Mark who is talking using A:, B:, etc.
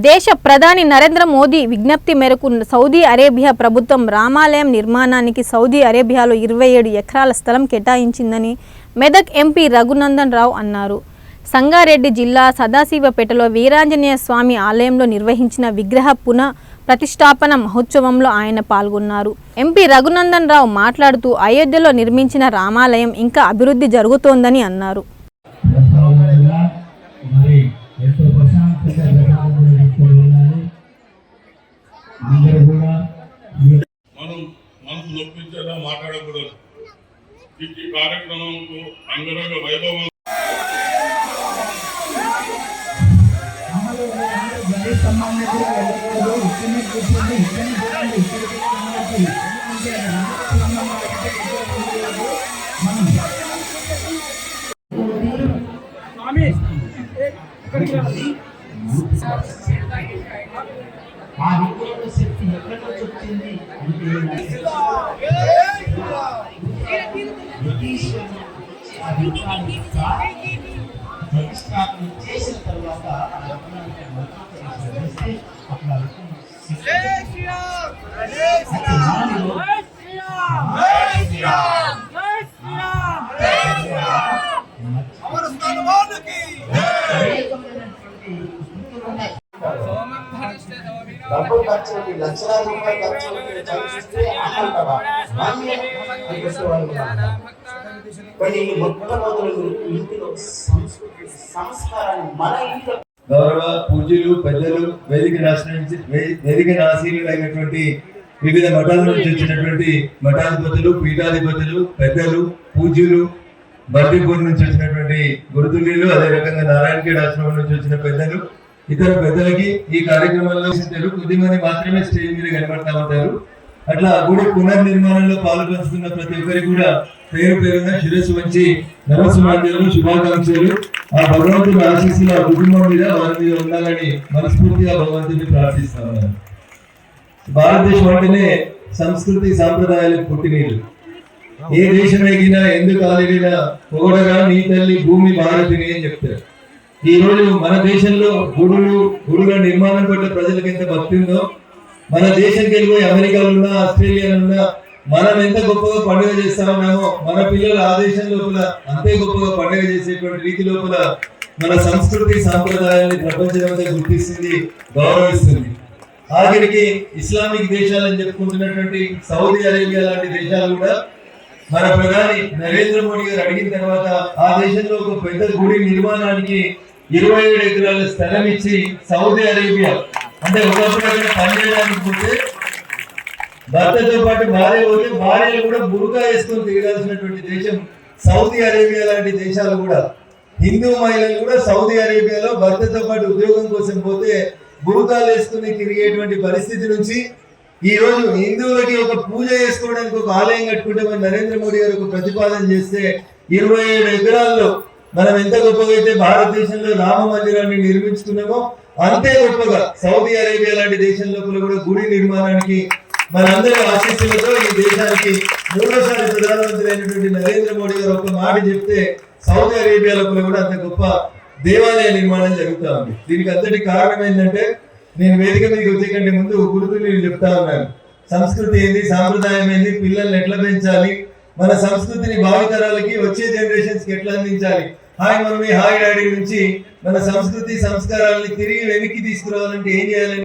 A: దేశ ప్రధాని నరేంద్ర మోదీ విజ్ఞప్తి మేరకు సౌదీ అరేబియా ప్రభుత్వం రామాలయం నిర్మాణానికి సౌదీ అరేబియాలో 27 ఎకరాల స్థలం కేటాయించిందని మెదక్ ఎంపీ రఘునందన్ రావు అన్నారు. సంగారెడ్డి జిల్లా సదాశివపేటలో వీరాంజనేయ స్వామి ఆలయంలో నిర్వహించిన విగ్రహ పునః ప్రతిష్టాపన మహోత్సవంలో ఆయన పాల్గొన్నారు. ఎంపీ రఘునందన్ రావు మాట్లాడుతూ అయోధ్యలో నిర్మించిన రామాలయం ఇంకా అభివృద్ధి జరుగుతోందని అన్నారు.
B: మనసు నొప్పించేలా మాట్లాడకూడదు. ఈ కార్యక్రమంకు అంగరంగ వైభవం
C: ఆ విగ్రహ శక్తి ఎక్కడి నుంచి వచ్చింది ప్రతిష్టాపన చేసిన తర్వాత డబ్బులు ఖర్చు లక్షలాది రూపాయలు ఖర్చు చదివిస్తే కానీ మొట్టమొదటి ఇంటిలో సంస్కారాన్ని మన ఇంట్లో
D: గౌరవ పూజ్యులు పెద్దలు వేదిక ఆశీనులైనటువంటి వివిధ మఠాల నుంచి వచ్చినటువంటి మఠాధిపతులు పీఠాధిపతులు పెద్దలు పూజ్యులు బర్దిపూర్ నుంచి వచ్చినటువంటి గురుతుల్యులు అదే రకంగా నారాయణఖేడ్ ఆశ్రమం నుంచి వచ్చిన పెద్దలు ఇతర పెద్దలకి ఈ కార్యక్రమంలో కొద్దిమంది మాత్రమే స్టేజ్ మీద కనబడతా ఉంటారు. అట్లా గుడి పునర్నిర్మాణంలో పాల్పంచుకున్న ప్రతి ఒక్కరికి కూడా పేరు పేరున శిరస్సు వచ్చి నమస్సుమాంజలు శుభాకాంక్షలు. ఆ భగవంతుని ఆశీస్సులు ఆ కుటుంబం మీద వారి మీద ఉండాలని మనస్ఫూర్తిగా భగవంతుని ప్రార్థిస్తా ఉన్నాను. భారతదేశం అంటేనే సంస్కృతి సాంప్రదాయాలకు పుట్టినీరు. ఏ దేశం ఎగినా ఎందుకు ఆలినా పొగడగా నీ తల్లి భూమి భారతిని అని చెప్తారు. ఈ రోజు మన దేశంలో గుడుల నిర్మాణం పట్ల ప్రజలకు ఎంత భక్తి ఉందో, మన దేశంకి వెళ్ళిపోయి అమెరికాలో ఉన్నా ఆస్ట్రేలియాలో ఉన్నా మనం ఎంత గొప్పగా పండుగ చేస్తా ఉన్నామో మన పిల్లలు ఆ దేశం లోపల అంతే గొప్పగా పండుగ చేసేటువంటి రీతి లోపల మన సంస్కృతి సాంప్రదాయాన్ని ప్రపంచమంతా గుర్తిస్తుంది, గౌరవిస్తుంది. ఆఖరికి ఇస్లామిక్ దేశాలని చెప్పుకుంటున్నటువంటి సౌదీ అరేబియా లాంటి దేశాలు కూడా మన ప్రధాని నరేంద్ర మోడీ గారు అడిగిన తర్వాత ఆ దేశంలో ఒక పెద్ద గుడి నిర్మాణానికి 27 ఎకరాల స్థలం ఇచ్చి సౌదీ అరేబియా అంటే ఒకప్పుడు అక్కడ పనిచేయడానికి పోతే భర్తతో పాటు భార్య పోతే భార్యలు కూడా బురకా వేసుకొని తిరగాల్సినటువంటి దేశం సౌదీ అరేబియా లాంటి దేశాలు కూడా. హిందూ మహిళలు కూడా సౌదీ అరేబియాలో భర్తతో పాటు ఉద్యోగం కోసం పోతే బురకాలు వేసుకుని తిరిగేటువంటి పరిస్థితి నుంచి ఈ రోజు హిందువులకి ఒక పూజ చేసుకోవడానికి ఒక ఆలయం కట్టుకుంటామని నరేంద్ర మోడీ గారు ఒక ప్రతిపాదన చేస్తే 27 ఎకరాల్లో మనం ఎంత గొప్పగా అయితే భారతదేశంలో రామ మందిరాన్ని నిర్మించుకున్నామో అంతే గొప్పగా సౌదీ అరేబియా లాంటి దేశం లోపల కూడా గుడి నిర్మాణానికి మనందరి ఆశీస్సులతో ఈ దేశానికి 3వ ప్రధానమంత్రి అయినటువంటి నరేంద్ర మోడీ గారు ఒక మాట చెప్తే సౌదీ అరేబియా లోపల కూడా అంత గొప్ప దేవాలయ నిర్మాణం జరుగుతూ ఉంది. దీనికి అంతటి కారణం ఏంటంటే నేను వేదిక మీదకి వచ్చేకంటే ముందు గురుతులు నేను చెప్తా ఉన్నాను. సంస్కృతి ఏంది, సాంప్రదాయం ఏంది, పిల్లల్ని ఎట్లా పెంచాలి, మన సంస్కృతిని భావితరాలకి వచ్చే జనరేషన్స్ కి ఎట్లా అందించాలి, హాయ్ మమ్మీ హాయ్ డాడీ నుంచి మన సంస్కృతి సంస్కారాలని తిరిగి వెనక్కి తీసుకురావాలంటే ఏం చేయాలని